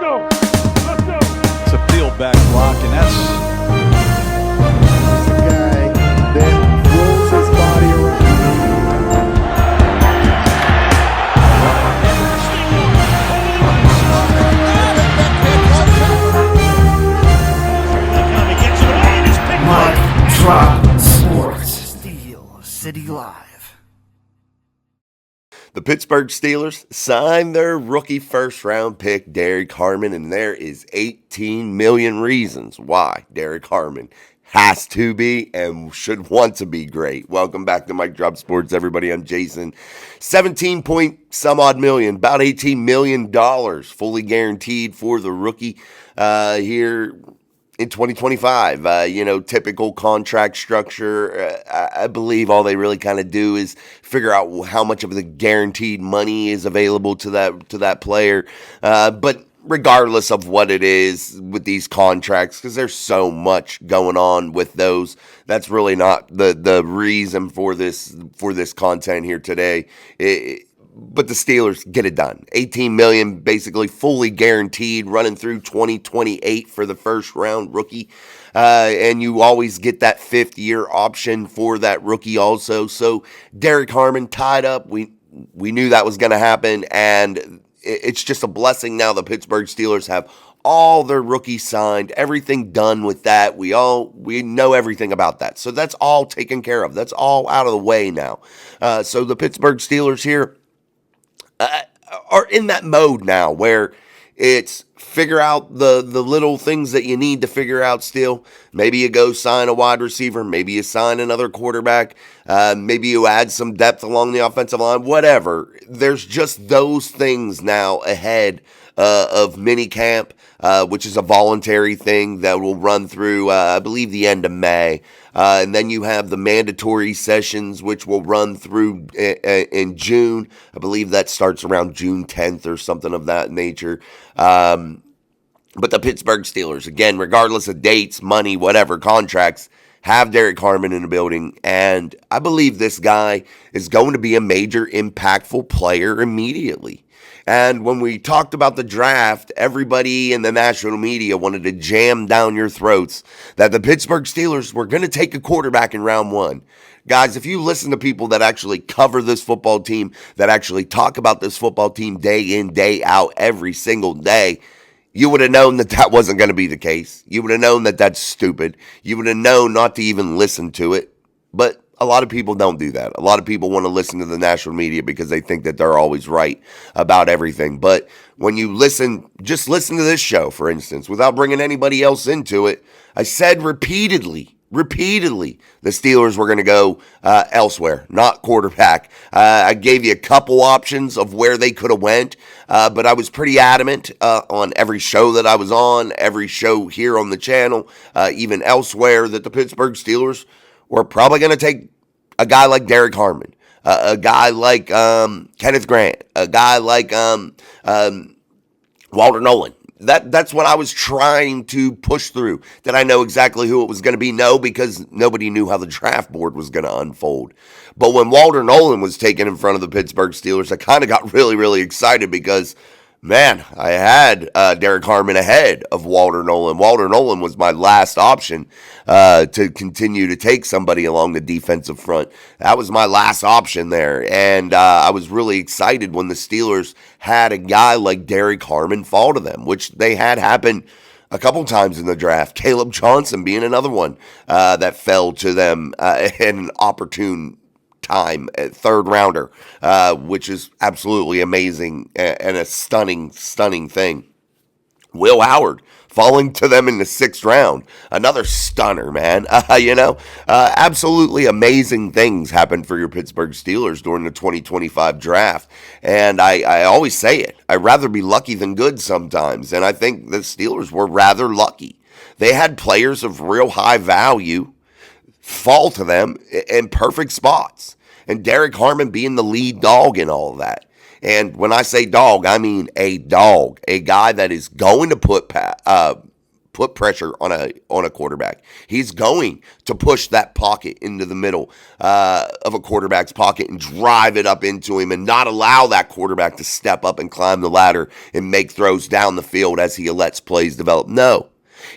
It's a field back block, and that's the guy that rolls his body around. Mike Drop Sports. Steel City Live. The Pittsburgh Steelers signed their rookie first-round pick, Derek Harmon, and there is 18 million reasons why Derek Harmon has to be and should want to be great. Welcome back to Mike Drop Sports, everybody. I'm Jason. 17 point some odd million, about $18 million fully guaranteed for the rookie here in 2025. Typical contract structure. I believe all they really kind of do is figure out how much of the guaranteed money is available to that player. But regardless of what it is with these contracts, because there's so much going on with those, that's really not the reason for this content here today. But the Steelers get it done. $18 million, basically fully guaranteed, running through 2028 for the first round rookie. And you always get that fifth-year option for that rookie also. So Derek Harmon tied up. We knew that was going to happen, and it's just a blessing now the Pittsburgh Steelers have all their rookies signed, everything done with that. We know everything about that. So that's all taken care of. That's all out of the way now. So the Pittsburgh Steelers here are in that mode now where it's figure out the little things that you need to figure out still. Maybe you go sign a wide receiver. Maybe you sign another quarterback. Maybe you add some depth along the offensive line. Whatever. There's just those things now ahead of minicamp, which is a voluntary thing that will run through, I believe, the end of May. And then you have the mandatory sessions, which will run through in June. I believe that starts around June 10th or something of that nature. But the Pittsburgh Steelers, again, regardless of dates, money, whatever, contracts, have Derek Harmon in the building. And I believe this guy is going to be a major impactful player immediately. And when we talked about the draft, everybody in the national media wanted to jam down your throats that the Pittsburgh Steelers were going to take a quarterback in round one. Guys, if you listen to people that actually cover this football team, that actually talk about this football team day in, day out, every single day, you would have known that wasn't going to be the case. You would have known that that's stupid. You would have known not to even listen to it. But a lot of people don't do that. A lot of people want to listen to the national media because they think that they're always right about everything. But when you just listen to this show, for instance, without bringing anybody else into it, I said repeatedly, the Steelers were going to go elsewhere, not quarterback. I gave you a couple options of where they could have went, but I was pretty adamant on every show that I was on, every show here on the channel, even elsewhere, that the Pittsburgh Steelers were probably going to take a guy like Derek Harmon, a guy like Kenneth Grant, a guy like Walter Nolan. That's what I was trying to push through. Did I know exactly who it was going to be? No, because nobody knew how the draft board was going to unfold. But when Walter Nolan was taken in front of the Pittsburgh Steelers, I kind of got really, really excited because, man, I had Derek Harmon ahead of Walter Nolan. Walter Nolan was my last option to continue to take somebody along the defensive front. That was my last option there. And I was really excited when the Steelers had a guy like Derek Harmon fall to them, which they had happen a couple times in the draft. Caleb Johnson being another one that fell to them in an opportune time, third rounder, which is absolutely amazing and a stunning thing. Will Howard falling to them in the sixth round, another stunner, man. Absolutely amazing things happened for your Pittsburgh Steelers during the 2025 draft. And I always say it, I'd rather be lucky than good sometimes. And I think the Steelers were rather lucky. They had players of real high value fall to them in perfect spots. And Derek Harmon being the lead dog in all of that. And when I say dog, I mean a dog, a guy that is going to put put pressure on a quarterback. He's going to push that pocket into the middle of a quarterback's pocket and drive it up into him and not allow that quarterback to step up and climb the ladder and make throws down the field as he lets plays develop. No,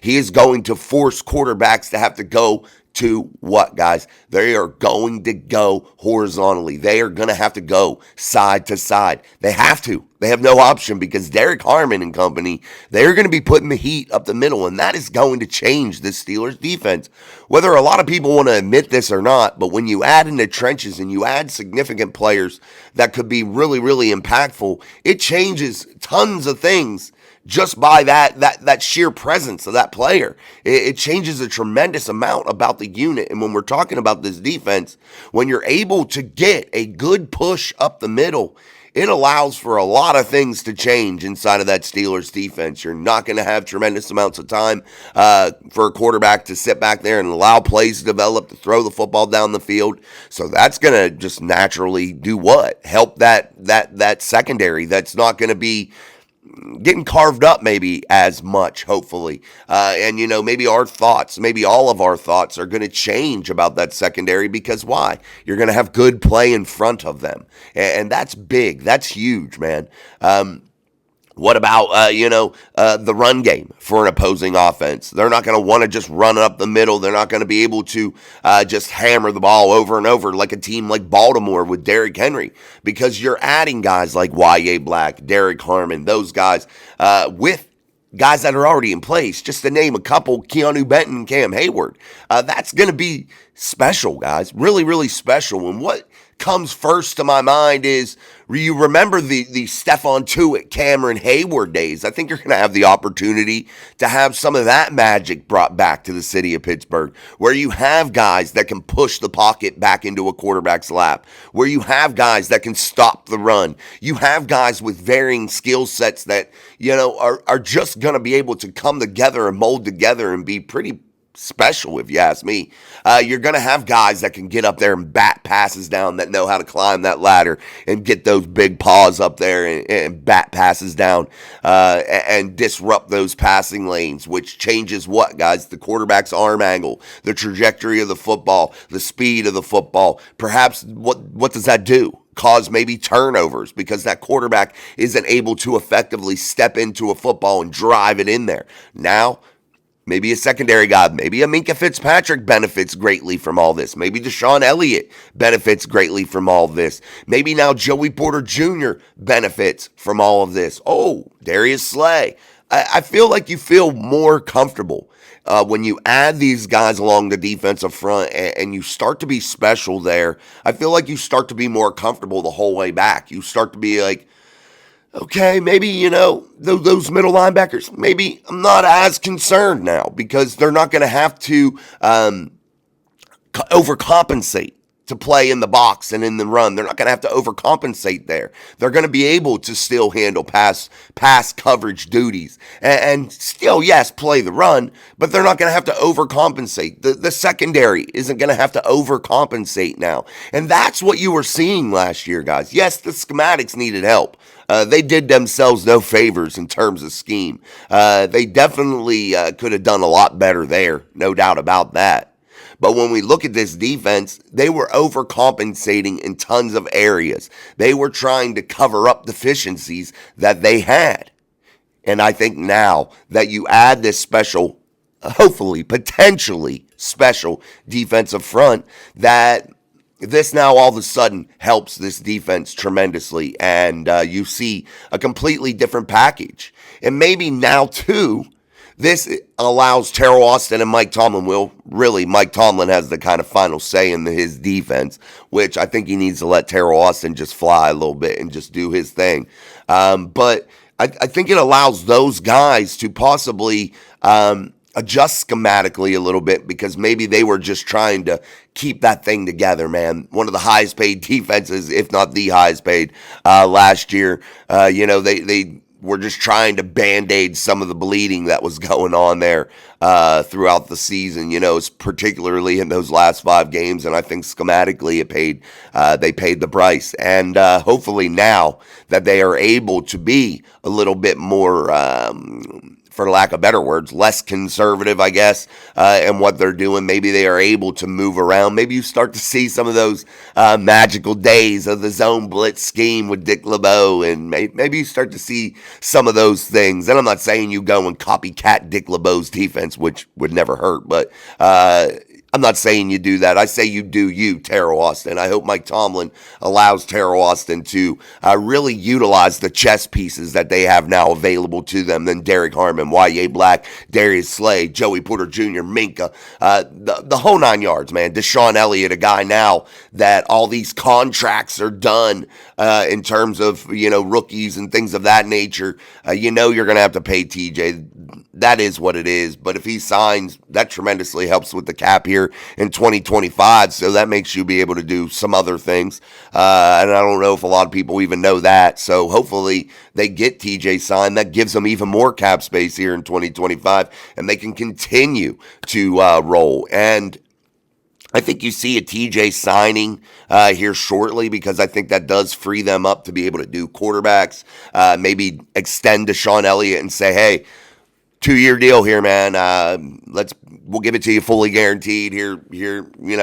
he is going to force quarterbacks to have to go to what, guys? They are going to go horizontally. They are going to have to go side to side. They have to. They have no option because Derek Harmon and company, they're going to be putting the heat up the middle, and that is going to change the Steelers defense. Whether a lot of people want to admit this or not, but when you add in the trenches and you add significant players that could be really, really impactful, it changes tons of things just by that sheer presence of that player. It changes a tremendous amount about the unit. And when we're talking about this defense, when you're able to get a good push up the middle, it allows for a lot of things to change inside of that Steelers defense. You're not going to have tremendous amounts of time for a quarterback to sit back there and allow plays to develop, to throw the football down the field. So that's going to just naturally do what? Help that secondary that's not going to be getting carved up maybe as much, hopefully. And, maybe all of our thoughts are going to change about that secondary because why? You're going to have good play in front of them. And that's big. That's huge, man. What about, the run game for an opposing offense? They're not going to want to just run up the middle. They're not going to be able to just hammer the ball over and over like a team like Baltimore with Derrick Henry because you're adding guys like Y.A. Black, Derek Harmon, those guys with guys that are already in place. Just to name a couple, Keanu Benton and Cam Hayward. That's going to be special, guys. Really, really special. And what comes first to my mind is you remember the Stephon Tuitt, Cameron Hayward days. I think you're going to have the opportunity to have some of that magic brought back to the city of Pittsburgh, where you have guys that can push the pocket back into a quarterback's lap, where you have guys that can stop the run. You have guys with varying skill sets that, are just going to be able to come together and mold together and be pretty special, if you ask me. You're going to have guys that can get up there and bat passes down, that know how to climb that ladder and get those big paws up there and bat passes down and disrupt those passing lanes, which changes what, guys? The quarterback's arm angle, the trajectory of the football, the speed of the football. Perhaps what does that do? Cause maybe turnovers because that quarterback isn't able to effectively step into a football and drive it in there. Now, maybe a secondary guy, maybe a Minkah Fitzpatrick benefits greatly from all this. Maybe Deshaun Elliott benefits greatly from all of this. Maybe now Joey Porter Jr. benefits from all of this. Oh, Darius Slay. I feel like you feel more comfortable when you add these guys along the defensive front and you start to be special there. I feel like you start to be more comfortable the whole way back. You start to be like, okay, maybe, those middle linebackers, maybe I'm not as concerned now because they're not going to have to overcompensate to play in the box and in the run. They're not going to have to overcompensate there. They're going to be able to still handle pass coverage duties and still, yes, play the run, but they're not going to have to overcompensate. The secondary isn't going to have to overcompensate now. And that's what you were seeing last year, guys. Yes, the schematics needed help. They did themselves no favors in terms of scheme. They definitely could have done a lot better there, no doubt about that. But when we look at this defense, they were overcompensating in tons of areas. They were trying to cover up deficiencies that they had. And I think now that you add this special, hopefully, potentially special defensive front, that this now all of a sudden helps this defense tremendously. And you see a completely different package. And maybe now, too, this allows Teryl Austin and Mike Tomlin. Mike Tomlin has the kind of final say in his defense, which I think he needs to let Teryl Austin just fly a little bit and just do his thing. But I think it allows those guys to possibly adjust schematically a little bit because maybe they were just trying to keep that thing together, man. One of the highest paid defenses, if not the highest paid last year. They were just trying to Band-Aid some of the bleeding that was going on there throughout the season, particularly in those last 5 games. And I think schematically they paid the price. And hopefully now that they are able to be a little bit more for lack of better words, less conservative, I guess, in what they're doing. Maybe they are able to move around. Maybe you start to see some of those magical days of the zone blitz scheme with Dick LeBeau, and maybe you start to see some of those things. And I'm not saying you go and copycat Dick LeBeau's defense, which would never hurt, but I'm not saying you do that. I say you do you, Teryl Austin. I hope Mike Tomlin allows Teryl Austin to really utilize the chess pieces that they have now available to them. Then Derek Harmon, Y.A. Black, Darius Slay, Joey Porter Jr., Minka, the whole 9 yards, man. Deshaun Elliott, a guy now that all these contracts are done in terms of, rookies and things of that nature. You're going to have to pay TJ. That is what it is. But if he signs, that tremendously helps with the cap here in 2025. So that makes you be able to do some other things. And I don't know if a lot of people even know that. So hopefully they get TJ signed. That gives them even more cap space here in 2025. And they can continue to roll. And I think you see a TJ signing here shortly, because I think that does free them up to be able to do quarterbacks. Maybe extend Deshaun Elliott and say, hey, 2-year deal here, man. We'll give it to you fully guaranteed here,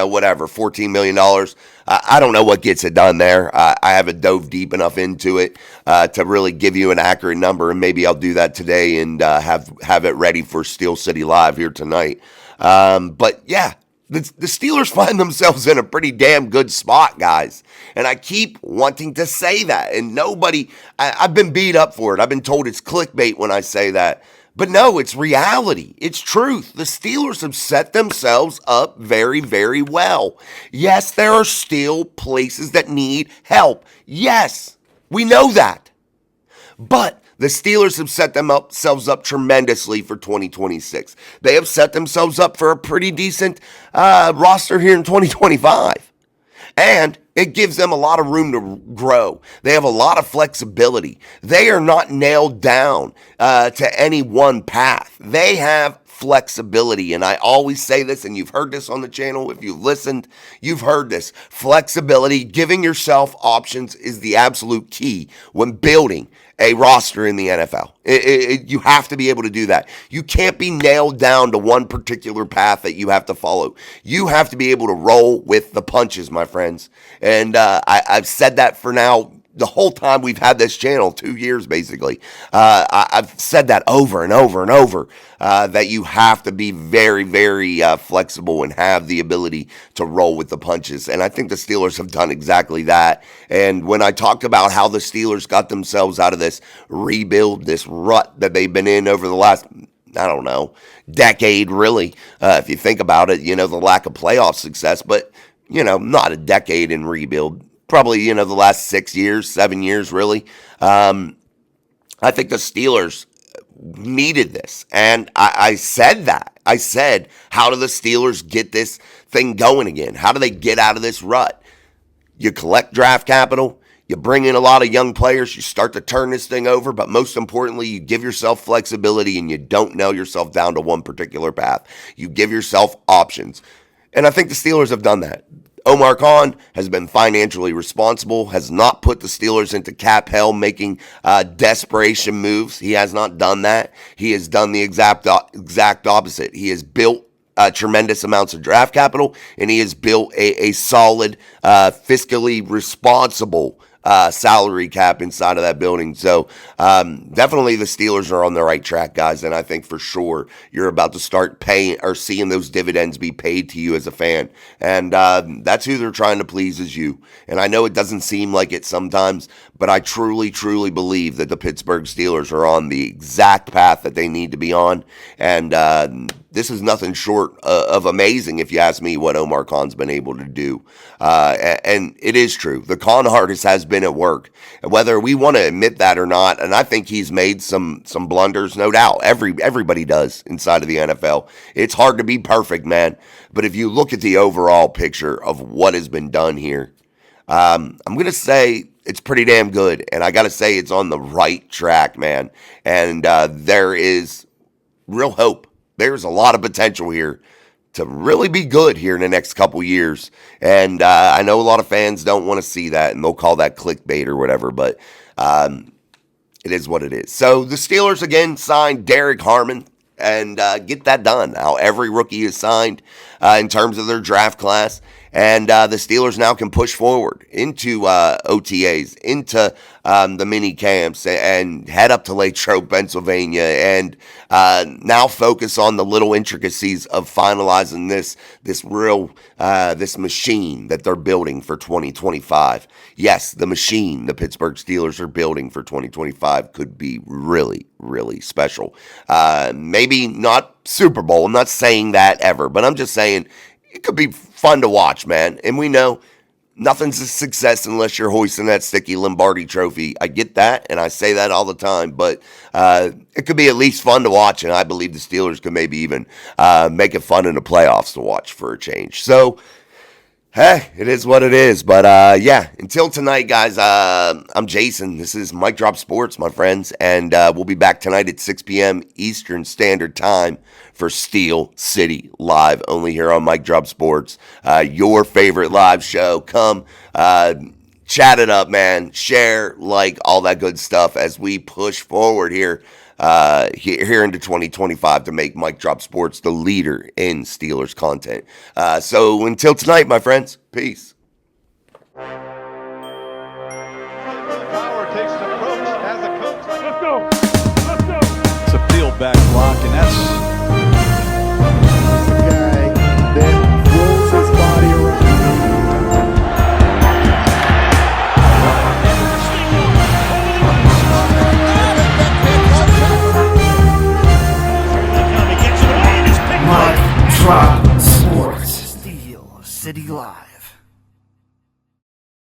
whatever, $14 million. I don't know what gets it done there. I haven't dove deep enough into it to really give you an accurate number, and maybe I'll do that today and have it ready for Steel City Live here tonight. But yeah, the Steelers find themselves in a pretty damn good spot, guys. And I keep wanting to say that, and I've been beat up for it. I've been told it's clickbait when I say that. But no, it's reality. It's truth. The Steelers have set themselves up very, very well. Yes, there are still places that need help. Yes, we know that. But the Steelers have set themselves up tremendously for 2026. They have set themselves up for a pretty decent roster here in 2025. And it gives them a lot of room to grow. They have a lot of flexibility. They are not nailed down to any one path. They have flexibility. And I always say this, and you've heard this on the channel. If you've listened, you've heard this. Flexibility, giving yourself options is the absolute key when building a roster in the NFL. You have to be able to do that. You can't be nailed down to one particular path that you have to follow. You have to be able to roll with the punches, my friends. And I've said that for now the whole time we've had this channel, 2 years basically. I've said that over and over and over, that you have to be very, very flexible and have the ability to roll with the punches. And I think the Steelers have done exactly that. And when I talked about how the Steelers got themselves out of this rebuild, this rut that they've been in over the last, I don't know, decade really, if you think about it, the lack of playoff success, but, not a decade in rebuild. Probably, the last 6 years, 7 years, really. I think the Steelers needed this. And I said that. I said, how do the Steelers get this thing going again? How do they get out of this rut? You collect draft capital. You bring in a lot of young players. You start to turn this thing over. But most importantly, you give yourself flexibility and you don't nail yourself down to one particular path. You give yourself options. And I think the Steelers have done that. Omar Khan has been financially responsible, has not put the Steelers into cap hell making desperation moves. He has not done that. He has done the exact opposite. He has built tremendous amounts of draft capital, and he has built a solid, fiscally responsible salary cap inside of that building. So definitely the Steelers are on the right track, guys, and I think for sure you're about to start paying or seeing those dividends be paid to you as a fan. And that's who they're trying to please, is you. And I know it doesn't seem like it sometimes, but I truly, truly believe that the Pittsburgh Steelers are on the exact path that they need to be on. And this is nothing short of amazing, if you ask me, what Omar Khan's been able to do. And it is true. The con artist has been at work. And whether we want to admit that or not, and I think he's made some blunders, no doubt. Everybody does inside of the NFL. It's hard to be perfect, man. But if you look at the overall picture of what has been done here, I'm going to say it's pretty damn good. And I got to say it's on the right track, man. And there is real hope. There's a lot of potential here to really be good here in the next couple years. And I know a lot of fans don't want to see that, and they'll call that clickbait or whatever. But it is what it is. So the Steelers again signed Derek Harmon. And get that done. Now, every rookie is signed in terms of their draft class. And the Steelers now can push forward into OTAs, into the mini camps, and head up to Latrobe, Pennsylvania, and now focus on the little intricacies of finalizing this machine that they're building for 2025. Yes, the machine the Pittsburgh Steelers are building for 2025 could be really, really special. Maybe not Super Bowl. I'm not saying that ever, but I'm just saying it could be fun to watch, man. And we know nothing's a success unless you're hoisting that sticky Lombardi trophy. I get that, and I say that all the time, but it could be at least fun to watch, and I believe the Steelers could maybe even make it fun in the playoffs to watch for a change. So, hey, it is what it is. But yeah, until tonight, guys, I'm Jason. This is Mic Drop Sports, my friends, and we'll be back tonight at 6 p.m. Eastern Standard Time for Steel City Live, only here on Mic Drop Sports, your favorite live show. Come chat it up, man. Share, like, all that good stuff as we push forward here into 2025 to make Mic Drop Sports the leader in Steelers content. So until tonight, my friends, peace. Power takes an approach as a coach. Let's go. It's a field back block, and that's